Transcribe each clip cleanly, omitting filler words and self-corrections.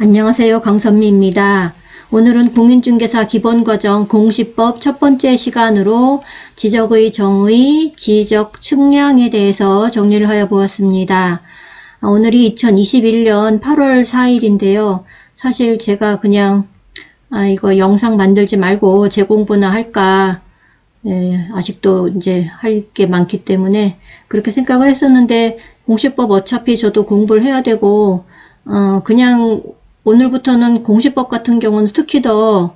안녕하세요. 강선미입니다. 오늘은 공인중개사 기본과정 공시법 첫 번째 시간으로 지적의 정의, 지적 측량에 대해서 정리를 하여 보았습니다. 오늘이 2021년 8월 4일인데요. 사실 제가 그냥 이거 영상 만들지 말고 재공부나 할까 아직도 이제 할 게 많기 때문에 그렇게 생각을 했었는데 공시법 어차피 저도 공부를 해야 되고 그냥 오늘부터는 공시법 같은 경우는 특히 더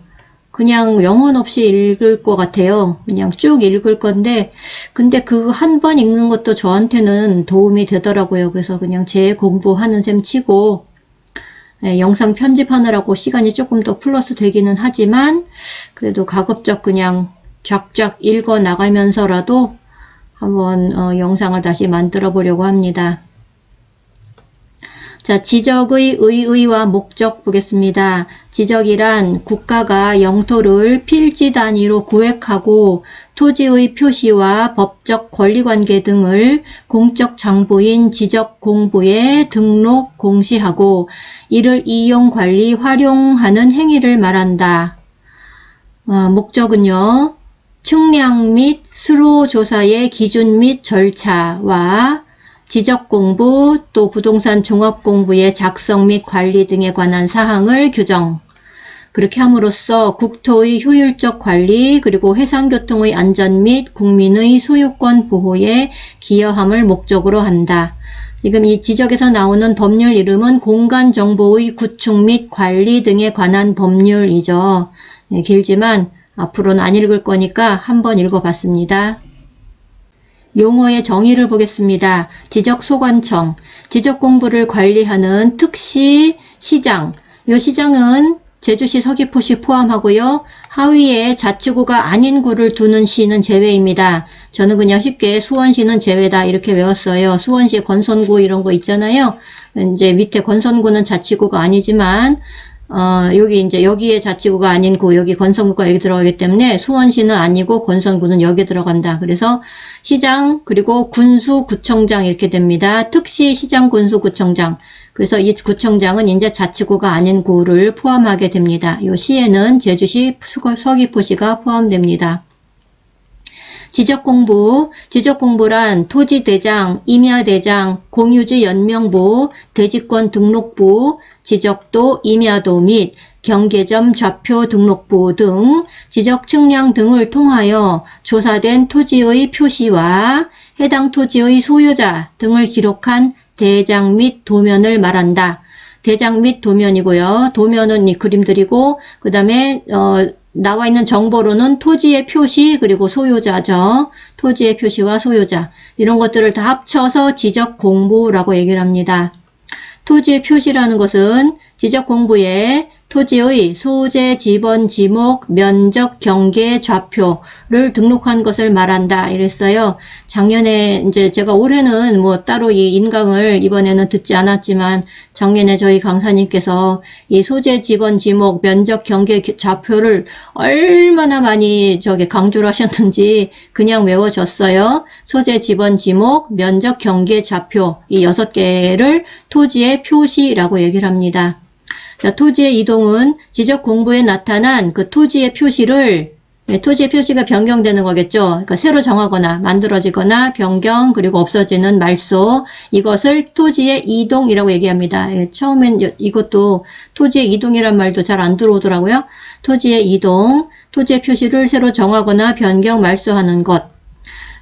그냥 영혼 없이 읽을 것 같아요. 그냥 쭉 읽을 건데 근데 그 한 번 읽는 것도 저한테는 도움이 되더라고요. 그래서 그냥 재공부하는 셈 치고 영상 편집하느라고 시간이 조금 더 플러스 되기는 하지만 그래도 가급적 그냥 쫙쫙 읽어 나가면서라도 한번 영상을 다시 만들어 보려고 합니다. 자, 지적의 의의와 목적 보겠습니다. 지적이란 국가가 영토를 필지 단위로 구획하고 토지의 표시와 법적 권리관계 등을 공적 장부인 지적공부에 등록 공시하고 이를 이용 관리 활용하는 행위를 말한다. 목적은요. 측량 및 수로조사의 기준 및 절차와 지적공부 또 부동산 종합공부의 작성 및 관리 등에 관한 사항을 규정. 그렇게 함으로써 국토의 효율적 관리 그리고 해상교통의 안전 및 국민의 소유권 보호에 기여함을 목적으로 한다. 지금 이 지적에서 나오는 법률 이름은 공간정보의 구축 및 관리 등에 관한 법률이죠. 길지만 앞으로는 안 읽을 거니까 한번 읽어봤습니다. 용어의 정의를 보겠습니다. 지적소관청, 지적공부를 관리하는 특시 시장. 이 시장은 제주시 서귀포시 포함하고요. 하위에 자치구가 아닌 구를 두는 시는 제외입니다. 저는 그냥 쉽게 수원시는 제외다 이렇게 외웠어요. 수원시 건선구 이런 거 있잖아요. 이제 밑에 건선구는 자치구가 아니지만 여기 이제 여기에 자치구가 아닌 구, 여기 건선구가 여기 들어가기 때문에 수원시는 아니고 건선구는 여기 들어간다. 그래서 시장 그리고 군수구청장 이렇게 됩니다. 특시 시장 군수구청장. 그래서 이 구청장은 이제 자치구가 아닌 구를 포함하게 됩니다. 이 시에는 제주시 서귀포시가 포함됩니다. 지적공부, 지적공부란 토지대장, 임야대장, 공유지 연명부, 대지권 등록부, 지적도, 임야도 및 경계점 좌표 등록부 등 지적 측량 등을 통하여 조사된 토지의 표시와 해당 토지의 소유자 등을 기록한 대장 및 도면을 말한다. 대장 및 도면이고요. 도면은 이 그림들이고 그 다음에 나와 있는 정보로는 토지의 표시 그리고 소유자죠. 토지의 표시와 소유자 이런 것들을 다 합쳐서 지적공부라고 얘기를 합니다. 토지의 표시라는 것은 지적공부에 토지의 소재, 지번, 지목, 면적, 경계, 좌표를 등록한 것을 말한다 이랬어요. 작년에 이제 제가 올해는 뭐 따로 이 인강을 이번에는 듣지 않았지만 작년에 저희 강사님께서 이 소재, 지번, 지목, 면적, 경계, 좌표를 얼마나 많이 강조를 하셨는지 그냥 외워졌어요. 소재, 지번, 지목, 면적, 경계, 좌표 이 6개를 토지의 표시라고 얘기를 합니다. 자, 토지의 이동은 지적 공부에 나타난 그 토지의 표시를 토지의 표시가 변경되는 거겠죠. 그러니까 새로 정하거나 만들어지거나 변경 그리고 없어지는 말소 이것을 토지의 이동이라고 얘기합니다. 처음엔 이것도 토지의 이동이란 말도 잘 안 들어오더라고요. 토지의 이동, 토지의 표시를 새로 정하거나 변경 말소하는 것.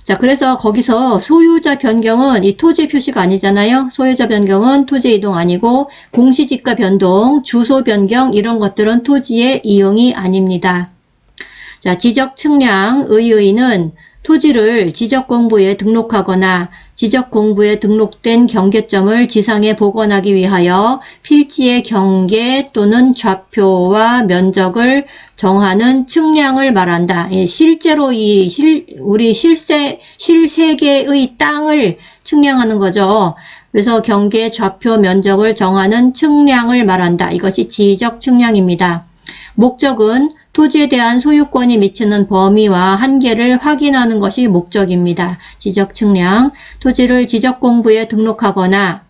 자, 그래서 거기서 소유자 변경은 이 토지 표시가 아니잖아요. 소유자 변경은 토지 이동 아니고 공시지가 변동, 주소 변경 이런 것들은 토지의 이용이 아닙니다. 자, 지적 측량 의의는 토지를 지적공부에 등록하거나 지적공부에 등록된 경계점을 지상에 복원하기 위하여 필지의 경계 또는 좌표와 면적을 정하는 측량을 말한다. 실제로 우리 실세계의 땅을 측량하는 거죠. 그래서 경계, 좌표, 면적을 정하는 측량을 말한다. 이것이 지적 측량입니다. 목적은 토지에 대한 소유권이 미치는 범위와 한계를 확인하는 것이 목적입니다. 지적 측량, 토지를 지적공부에 등록하거나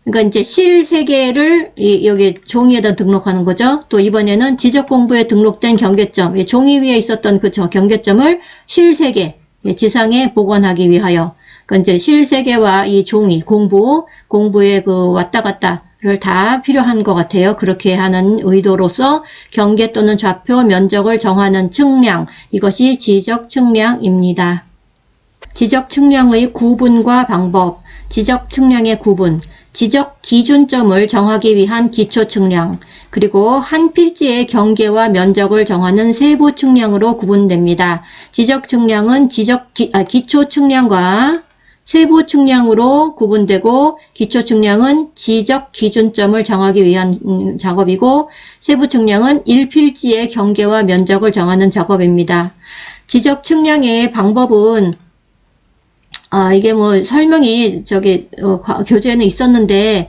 그러니까 이제 실 3개를 여기 종이에다 등록하는 거죠. 또 이번에는 지적공부에 등록된 경계점, 종이 위에 있었던 그 경계점을 실 3개, 지상에 복원하기 위하여. 그러니까 이제 실 3개와 이 종이, 공부의 그 왔다 갔다를 다 필요한 것 같아요. 그렇게 하는 의도로서 경계 또는 좌표 면적을 정하는 측량, 이것이 지적 측량입니다. 지적 측량의 구분과 방법, 지적 측량의 구분, 지적 기준점을 정하기 위한 기초 측량, 그리고 한 필지의 경계와 면적을 정하는 세부 측량으로 구분됩니다. 지적 측량은 기초 측량과 세부 측량으로 구분되고, 기초 측량은 지적 기준점을 정하기 위한 작업이고, 세부 측량은 1필지의 경계와 면적을 정하는 작업입니다. 지적 측량의 방법은 이게 뭐 설명이 교재에는 있었는데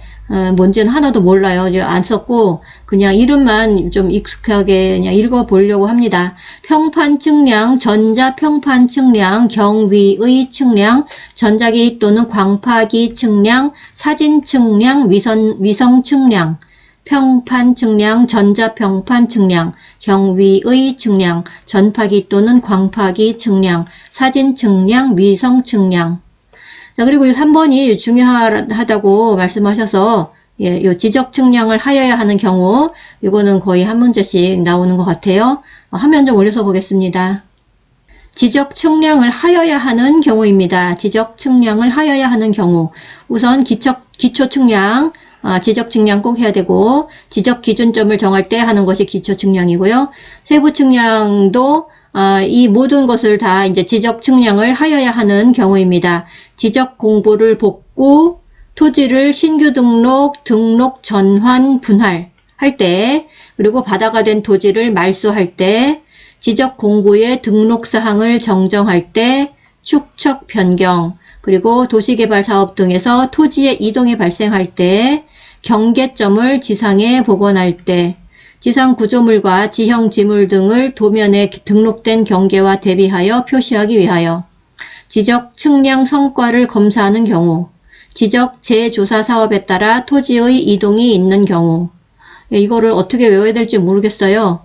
뭔지는 하나도 몰라요. 안 썼고 그냥 이름만 좀 익숙하게 그냥 읽어보려고 합니다. 평판 측량, 전자 평판 측량, 경위의 측량, 전자기 또는 광파기 측량, 사진 측량, 위성 측량, 평판 측량, 전자평판 측량, 경위의 측량, 전파기 또는 광파기 측량, 사진 측량, 위성 측량. 자, 그리고 3번이 중요하다고 말씀하셔서, 요 지적 측량을 하여야 하는 경우, 이거는 거의 한 문제씩 나오는 것 같아요. 화면 좀 올려서 보겠습니다. 지적 측량을 하여야 하는 경우입니다. 지적 측량을 하여야 하는 경우. 우선 기초 측량, 지적 측량 꼭 해야 되고, 지적 기준점을 정할 때 하는 것이 기초 측량이고요. 세부 측량도 이 모든 것을 다 이제 지적 측량을 하여야 하는 경우입니다. 지적 공부를 복구, 토지를 신규 등록 전환 분할 할 때, 그리고 바다가 된 토지를 말소할 때, 지적 공부의 등록 사항을 정정할 때, 축척 변경, 그리고 도시개발 사업 등에서 토지의 이동이 발생할 때, 경계점을 지상에 복원할 때, 지상 구조물과 지형 지물 등을 도면에 등록된 경계와 대비하여 표시하기 위하여, 지적 측량 성과를 검사하는 경우, 지적 재조사 사업에 따라 토지의 이동이 있는 경우. 이거를 어떻게 외워야 될지 모르겠어요.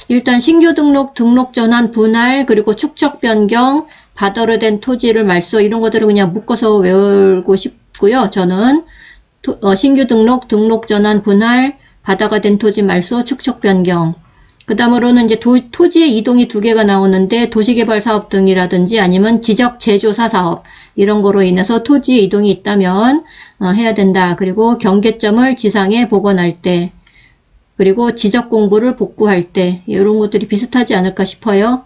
일단 신규 등록 전환 분할, 그리고 축척 변경, 바다로 된 토지를 말소, 이런 것들을 그냥 묶어서 외우고 싶고요. 저는 신규 등록 전환 분할, 바다가 된 토지 말소, 축척 변경. 그 다음으로는 이제 토지의 이동이 2개가 나오는데, 도시개발 사업 등이라든지 아니면 지적 재조사 사업, 이런 거로 인해서 토지의 이동이 있다면 해야 된다. 그리고 경계점을 지상에 복원할 때, 그리고 지적 공부를 복구할 때, 이런 것들이 비슷하지 않을까 싶어요.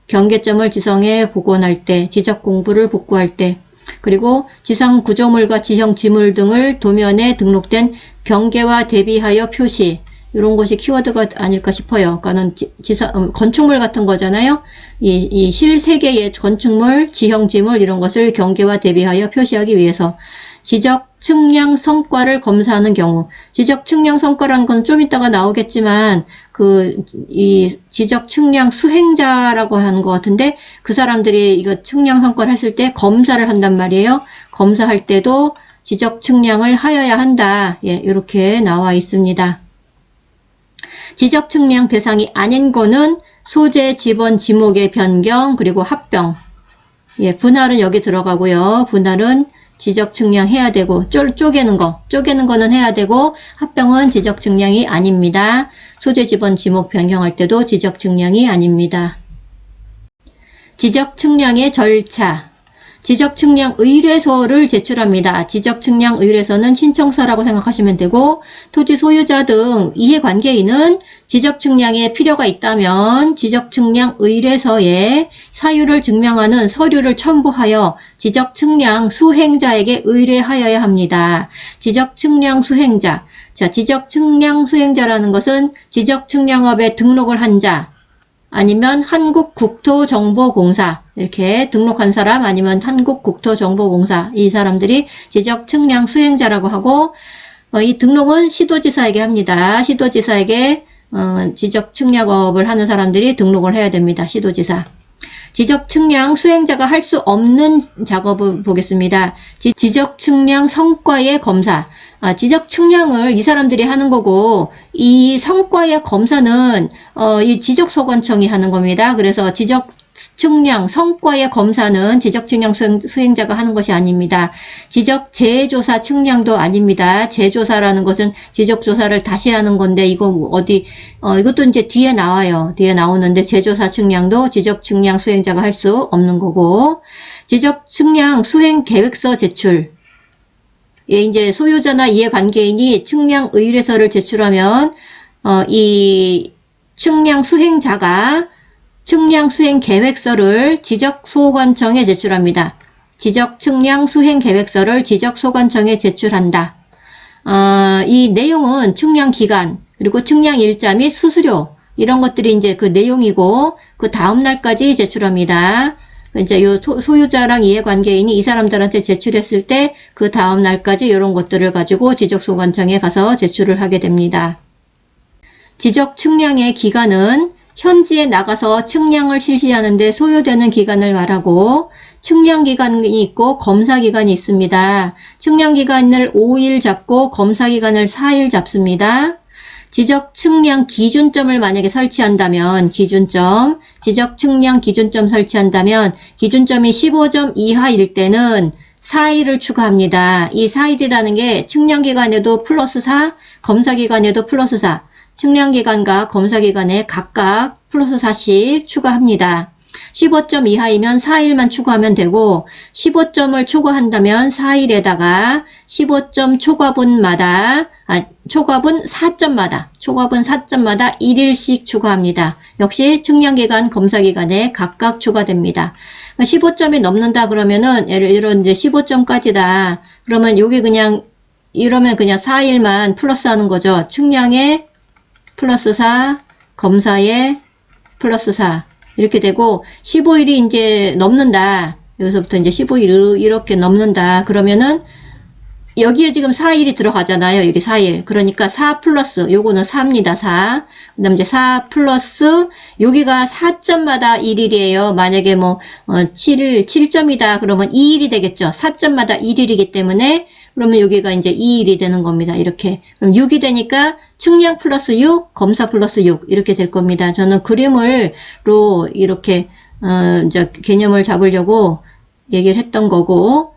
경계점을 지상에 복원할 때, 지적 공부를 복구할 때, 그리고 지상 구조물과 지형 지물 등을 도면에 등록된 경계와 대비하여 표시, 이런 것이 키워드가 아닐까 싶어요. 그러니까는 건축물 같은 거잖아요. 이 실 3개의 건축물, 지형 지물 이런 것을 경계와 대비하여 표시하기 위해서. 지적 측량 성과를 검사하는 경우, 지적 측량 성과라는 건 좀 이따가 나오겠지만 이 지적 측량 수행자라고 하는 것 같은데, 그 사람들이 이거 측량 성과를 했을 때 검사를 한단 말이에요. 검사할 때도 지적 측량을 하여야 한다. 이렇게 나와 있습니다. 지적 측량 대상이 아닌 거는 소재, 지번, 지목의 변경, 그리고 합병. 분할은 여기 들어가고요. 분할은 지적 측량해야 되고, 쪼개는 거는 해야 되고, 합병은 지적 측량이 아닙니다. 소재, 지번, 지목 변경할 때도 지적 측량이 아닙니다. 지적 측량의 절차. 지적 측량 의뢰서를 제출합니다. 지적 측량 의뢰서는 신청서라고 생각하시면 되고, 토지 소유자 등 이해관계인은 지적 측량에 필요가 있다면 지적 측량 의뢰서에 사유를 증명하는 서류를 첨부하여 지적 측량 수행자에게 의뢰하여야 합니다. 지적 측량 수행자. 자, 지적 측량 수행자라는 것은 지적 측량업에 등록을 한 자, 아니면 한국국토정보공사, 이렇게 등록한 사람, 아니면 한국국토정보공사, 이 사람들이 지적 측량 수행자라고 하고, 이 등록은 시도지사에게 합니다. 시도지사에게 지적 측량업을 하는 사람들이 등록을 해야 됩니다. 시도지사. 지적 측량 수행자가 할 수 없는 작업을 보겠습니다. 지적 측량 성과의 검사. 지적 측량을 이 사람들이 하는 거고, 이 성과의 검사는 이 지적소관청이 하는 겁니다. 그래서 지적 측량 성과의 검사는 지적 측량 수행자가 하는 것이 아닙니다. 지적 재조사 측량도 아닙니다. 재조사라는 것은 지적 조사를 다시 하는 건데, 이거 이것도 이제 뒤에 나와요. 뒤에 나오는데, 재조사 측량도 지적 측량 수행자가 할 수 없는 거고, 지적 측량 수행 계획서 제출. 예, 이제 소유자나 이해관계인이 측량 의뢰서를 제출하면 이 측량 수행자가 측량 수행 계획서를 지적소관청에 제출합니다. 지적 측량 수행 계획서를 지적소관청에 제출한다. 이 내용은 측량 기간, 그리고 측량 일자 및 수수료, 이런 것들이 이제 그 내용이고, 그 다음 날까지 제출합니다. 이제 요 소유자랑 이해관계인이 이 사람들한테 제출했을 때 그 다음 날까지 이런 것들을 가지고 지적소관청에 가서 제출을 하게 됩니다. 지적 측량의 기간은 현지에 나가서 측량을 실시하는데 소요되는 기간을 말하고, 측량 기간이 있고 검사 기간이 있습니다. 측량 기간을 5일 잡고 검사 기간을 4일 잡습니다. 지적 측량 기준점을 만약에 설치한다면, 지적 측량 기준점 설치한다면, 기준점이 15점 이하일 때는 4일을 추가합니다. 이 4일이라는 게 측량 기간에도 플러스 4, 검사 기간에도 플러스 4, 측량 기간과 검사 기간에 각각 플러스 4씩 추가합니다. 15점 이하이면 4일만 추가하면 되고, 15점을 초과한다면 4일에다가 15점 초과분 4점마다 1일씩 추가합니다. 역시 측량기간, 검사기간에 각각 추가됩니다. 15점이 넘는다 그러면은, 예를 들어 이제 15점까지다. 그러면 이러면 그냥 4일만 플러스 하는 거죠. 측량에 플러스 4, 검사에 플러스 4. 이렇게 되고, 15일이 이제 넘는다. 여기서부터 이제 15일 이렇게 넘는다. 그러면은, 여기에 지금 4일이 들어가잖아요. 여기 4일. 그러니까 4 플러스, 요거는 4입니다. 4. 그 다음 이제 4 플러스, 여기가 4점마다 1일이에요. 만약에 7점이다. 그러면 2일이 되겠죠. 4점마다 1일이기 때문에, 그러면 여기가 이제 2일이 되는 겁니다. 이렇게. 그럼 6이 되니까 측량 플러스 6, 검사 플러스 6 이렇게 될 겁니다. 저는 그림으로 이렇게 이제 개념을 잡으려고 얘기를 했던 거고,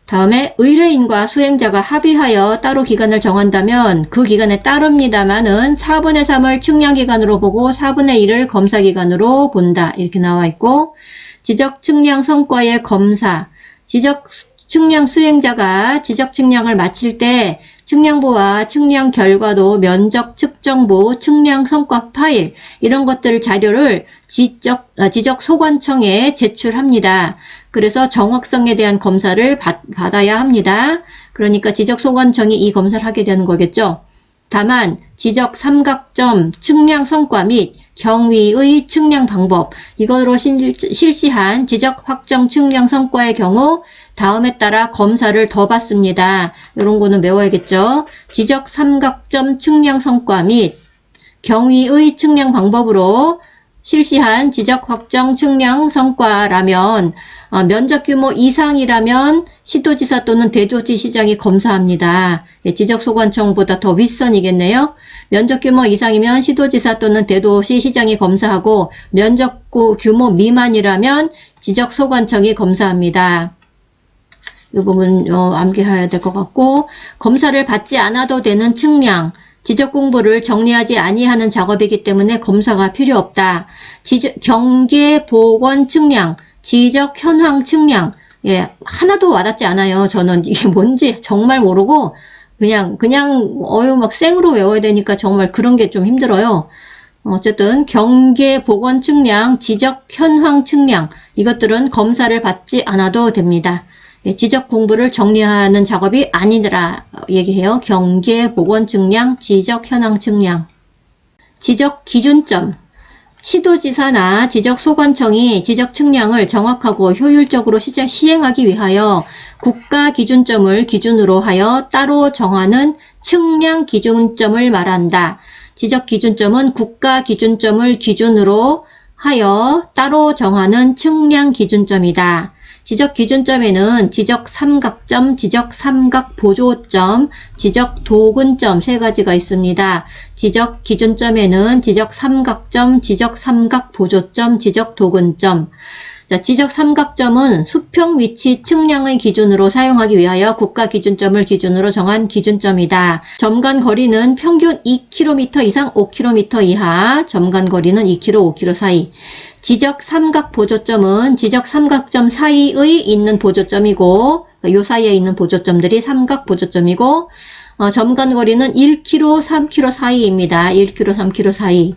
다음에 의뢰인과 수행자가 합의하여 따로 기간을 정한다면 그 기간에 따릅니다만은 4분의 3을 측량 기간으로 보고 4분의 1을 검사 기간으로 본다. 이렇게 나와 있고, 지적 측량 성과의 검사, 지적 측량 수행자가 지적 측량을 마칠 때 측량부와 측량 결과도 면적 측정부, 측량 성과 파일, 이런 것들 자료를 지적 소관청에 제출합니다. 그래서 정확성에 대한 검사를 받아야 합니다. 그러니까 지적 소관청이 이 검사를 하게 되는 거겠죠. 다만 지적 삼각점 측량 성과 및 경위의 측량 방법, 이거로 실시한 지적 확정 측량 성과의 경우 다음에 따라 검사를 더 받습니다. 이런 거는 외워야겠죠. 지적 삼각점 측량 성과 및 경위의 측량 방법으로 실시한 지적 확정 측량 성과라면, 면적 규모 이상이라면 시도지사 또는 대도시시장이 검사합니다. 지적소관청보다 더 윗선이겠네요. 면적 규모 이상이면 시도지사 또는 대도시시장이 검사하고, 면적 규모 미만이라면 지적소관청이 검사합니다. 이 부분 암기해야 될 것 같고, 검사를 받지 않아도 되는 측량, 지적 공부를 정리하지 아니하는 작업이기 때문에 검사가 필요 없다. 경계 복원 측량, 지적 현황 측량, 예, 하나도 와닿지 않아요. 저는 이게 뭔지 정말 모르고 그냥 막 생으로 외워야 되니까 정말 그런 게 좀 힘들어요. 어쨌든 경계 복원 측량, 지적 현황 측량, 이것들은 검사를 받지 않아도 됩니다. 지적 공부를 정리하는 작업이 아니더라 얘기해요. 경계 복원 측량, 지적 현황 측량. 지적 기준점. 시도지사나 지적소관청이 지적 측량을 정확하고 효율적으로 시행하기 위하여 국가 기준점을 기준으로 하여 따로 정하는 측량 기준점을 말한다. 지적 기준점은 국가 기준점을 기준으로 하여 따로 정하는 측량 기준점이다. 지적 기준점에는 지적 삼각점, 지적 삼각 보조점, 지적 도근점 세 가지가 있습니다. 지적 기준점에는 지적 삼각점, 지적 삼각 보조점, 지적 도근점. 자, 지적 삼각점은 수평 위치 측량의 기준으로 사용하기 위하여 국가 기준점을 기준으로 정한 기준점이다. 점 간 거리는 평균 2km 이상 5km 이하, 점 간 거리는 2km, 5km 사이. 지적 삼각 보조점은 지적 삼각점 사이의 있는 보조점이고, 요 사이에 있는 보조점들이 삼각 보조점이고, 점 간 거리는 1km, 3km 사이입니다. 1km, 3km 사이.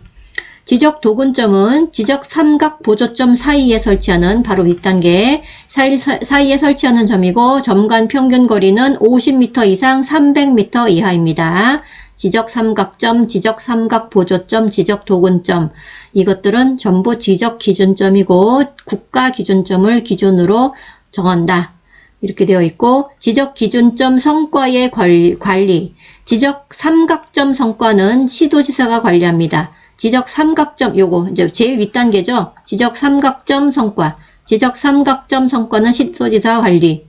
지적 도근점은 지적 삼각 보조점 사이에 설치하는 바로 윗단계 사이에 설치하는 점이고 점 간 평균 거리는 50m 이상 300m 이하입니다. 지적 삼각점, 지적 삼각 보조점, 지적 도근점 이것들은 전부 지적 기준점이고 국가 기준점을 기준으로 정한다. 이렇게 되어 있고 지적 기준점 성과의 관리 지적 삼각점 성과는 시도지사가 관리합니다. 지적 삼각점 요거 이제 제일 윗단계죠. 지적 삼각점 성과. 지적 삼각점 성과는 시도지사 관리.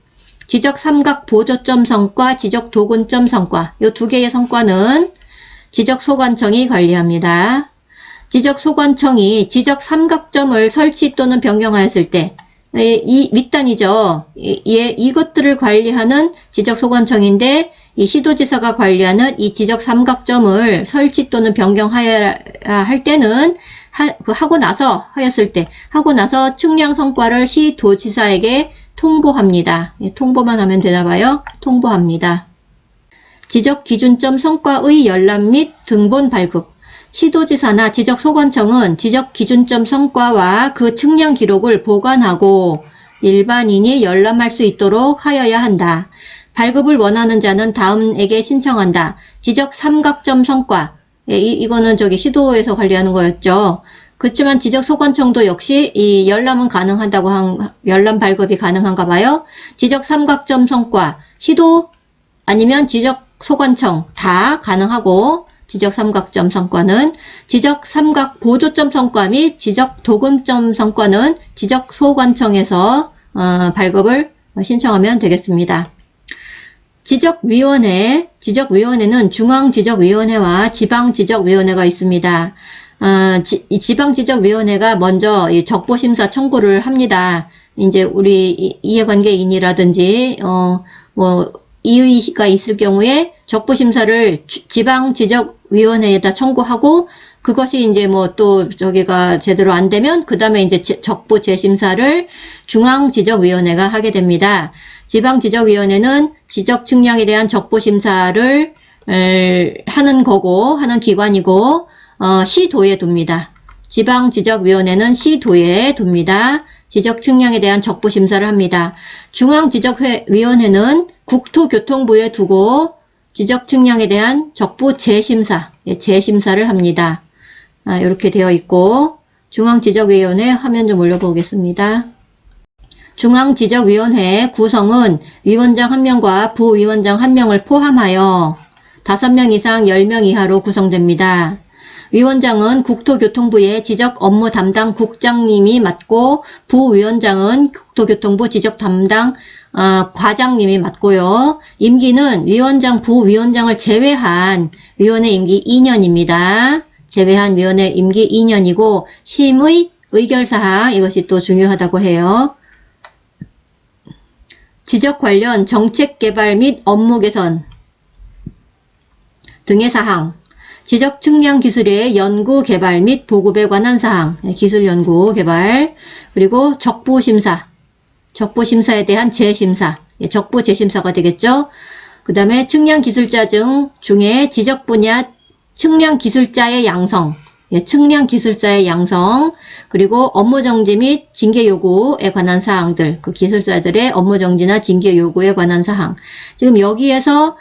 지적 삼각 보조점 성과, 지적 도근점 성과. 요 두 개의 성과는 지적 소관청이 관리합니다. 지적 소관청이 지적 삼각점을 설치 또는 변경하였을 때 이 윗단이죠. 이것들을 관리하는 지적 소관청인데 이 시도지사가 관리하는 이 지적 삼각점을 설치 또는 변경하여야 할 때는 하고 나서 측량 성과를 시도지사에게 통보합니다. 통보만 하면 되나봐요. 통보합니다. 지적 기준점 성과의 열람 및 등본 발급. 시도지사나 지적 소관청은 지적 기준점 성과와 그 측량 기록을 보관하고 일반인이 열람할 수 있도록 하여야 한다. 발급을 원하는 자는 다음에게 신청한다. 지적 삼각점 성과. 이거는 저기 시도에서 관리하는 거였죠. 그렇지만 지적 소관청도 역시 이 열람은 가능하다고 열람 발급이 가능한가 봐요. 지적 삼각점 성과. 시도 아니면 지적 소관청 다 가능하고 지적 삼각점 성과는 지적 삼각 보조점 성과 및 지적 도근점 성과는 지적 소관청에서 발급을 신청하면 되겠습니다. 지적위원회는 중앙지적위원회와 지방지적위원회가 있습니다. 이 지방지적위원회가 먼저 이 적보심사 청구를 합니다. 이제 우리 이해관계인이라든지 이의가 있을 경우에 적부심사를 지방지적위원회에다 청구하고 그것이 이제 또 저기가 제대로 안 되면 그 다음에 이제 적부 재심사를 중앙지적위원회가 하게 됩니다. 지방지적위원회는 지적 측량에 대한 적부심사를 하는 기관이고 시도에 둡니다. 지방지적위원회는 시도에 둡니다. 지적 측량에 대한 적부 심사를 합니다. 중앙지적위원회는 국토교통부에 두고 지적 측량에 대한 적부 재심사를 합니다. 이렇게 되어 있고 중앙지적위원회 화면 좀 올려보겠습니다. 중앙지적위원회 구성은 위원장 1명과 부위원장 1명을 포함하여 5명 이상 10명 이하로 구성됩니다. 위원장은 국토교통부의 지적 업무 담당 국장님이 맡고 부위원장은 국토교통부 지적 담당 과장님이 맡고요. 임기는 위원장, 부위원장을 제외한 위원회 임기 2년입니다. 제외한 위원회 임기 2년이고 심의 의결사항 이것이 또 중요하다고 해요. 지적 관련 정책 개발 및 업무 개선 등의 사항 지적 측량 기술의 연구 개발 및 보급에 관한 사항, 기술 연구 개발, 그리고 적부 심사에 대한 재심사, 적부 재심사가 되겠죠. 그 다음에 측량 기술자 중에 지적 분야 측량 기술자의 양성, 그리고 업무 정지 및 징계 요구에 관한 사항들, 그 기술자들의 업무 정지나 징계 요구에 관한 사항. 지금 여기에서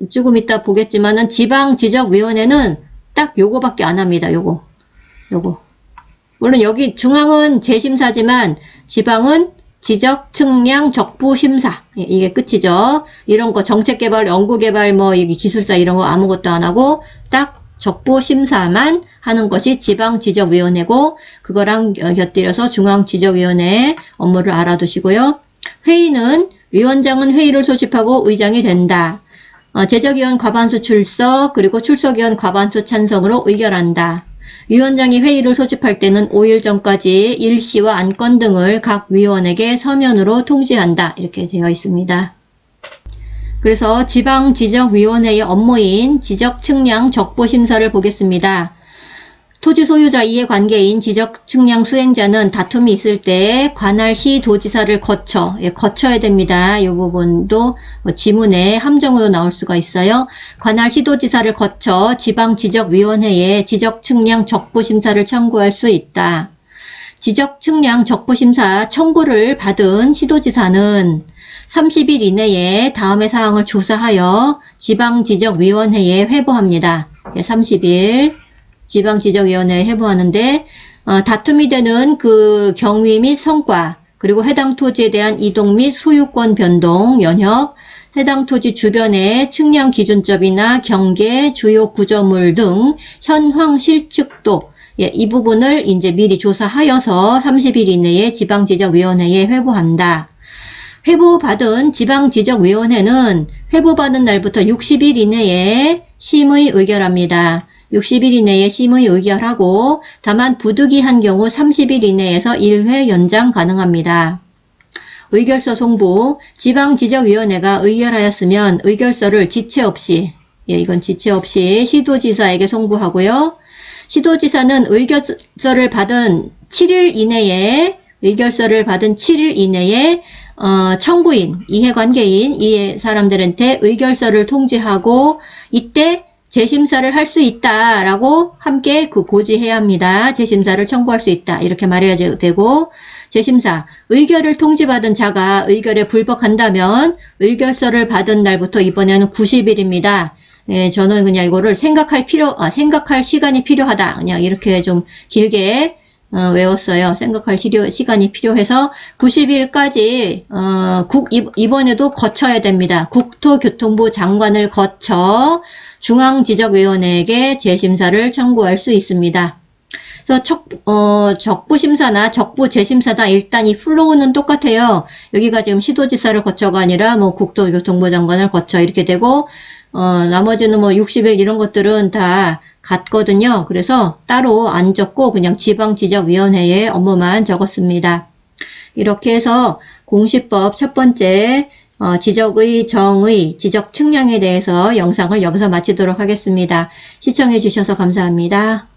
조금 이따 보겠지만은 지방지적위원회는 딱 요거밖에 안 합니다. 요거. 물론 여기 중앙은 재심사지만 지방은 지적, 측량, 적부, 심사. 이게 끝이죠. 이런 거 정책개발, 연구개발, 여기 기술자 이런 거 아무것도 안 하고 딱 적부심사만 하는 것이 지방지적위원회고 그거랑 곁들여서 중앙지적위원회 업무를 알아두시고요. 회의는 위원장은 회의를 소집하고 의장이 된다. 제적위원 과반수 출석 그리고 출석위원 과반수 찬성으로 의결한다. 위원장이 회의를 소집할 때는 5일 전까지 일시와 안건 등을 각 위원에게 서면으로 통지한다. 이렇게 되어 있습니다. 그래서 지방지적위원회의 업무인 지적측량 적부심사를 보겠습니다. 토지 소유자 이해관계인 지적측량 수행자는 다툼이 있을 때 관할 시도지사를 거쳐야 됩니다. 이 부분도 지문에 함정으로 나올 수가 있어요. 관할 시도지사를 거쳐 지방지적위원회에 지적측량 적부심사를 청구할 수 있다. 지적측량 적부심사 청구를 받은 시도지사는 30일 이내에 다음의 사항을 조사하여 지방지적위원회에 회부합니다. 30일 지방지적위원회에 회부하는데 다툼이 되는 그 경위 및 성과 그리고 해당 토지에 대한 이동 및 소유권 변동, 연혁, 해당 토지 주변의 측량 기준점이나 경계, 주요 구조물 등 현황 실측도 이 부분을 이제 미리 조사하여서 30일 이내에 지방지적위원회에 회부한다. 회부받은 지방지적위원회는 회부받은 날부터 60일 이내에 심의 의결합니다. 60일 이내에 심의 의결하고 다만 부득이한 경우 30일 이내에서 1회 연장 가능합니다. 의결서 송부, 지방지적위원회가 의결하였으면 의결서를 지체 없이, 이건 지체 없이 시도지사에게 송부하고요. 시도지사는 의결서를 받은 7일 이내에 청구인, 이해관계인, 이 사람들한테 의결서를 통지하고 이때 재심사를 할 수 있다라고 함께 고지해야 합니다. 재심사를 청구할 수 있다. 이렇게 말해야 되고 재심사, 의결을 통지받은 자가 의결에 불복한다면 의결서를 받은 날부터 이번에는 90일입니다. 저는 그냥 이거를 생각할 시간이 필요하다. 그냥 이렇게 좀 길게 외웠어요. 생각할 시간이 필요해서 90일까지 이번에도 거쳐야 됩니다. 국토교통부 장관을 거쳐 중앙지적위원회에게 재심사를 청구할 수 있습니다. 그래서 적부심사나 적부재심사다 일단 이 플로우는 똑같아요. 여기가 지금 시도지사를 거쳐가 아니라 뭐 국토교통부 장관을 거쳐 이렇게 되고 나머지는 뭐 60일 이런 것들은 다 같거든요. 그래서 따로 안 적고 그냥 지방지적위원회의 업무만 적었습니다. 이렇게 해서 공시법 첫 번째 지적의, 정의, 지적 측량에 대해서 영상을 여기서 마치도록 하겠습니다. 시청해 주셔서 감사합니다.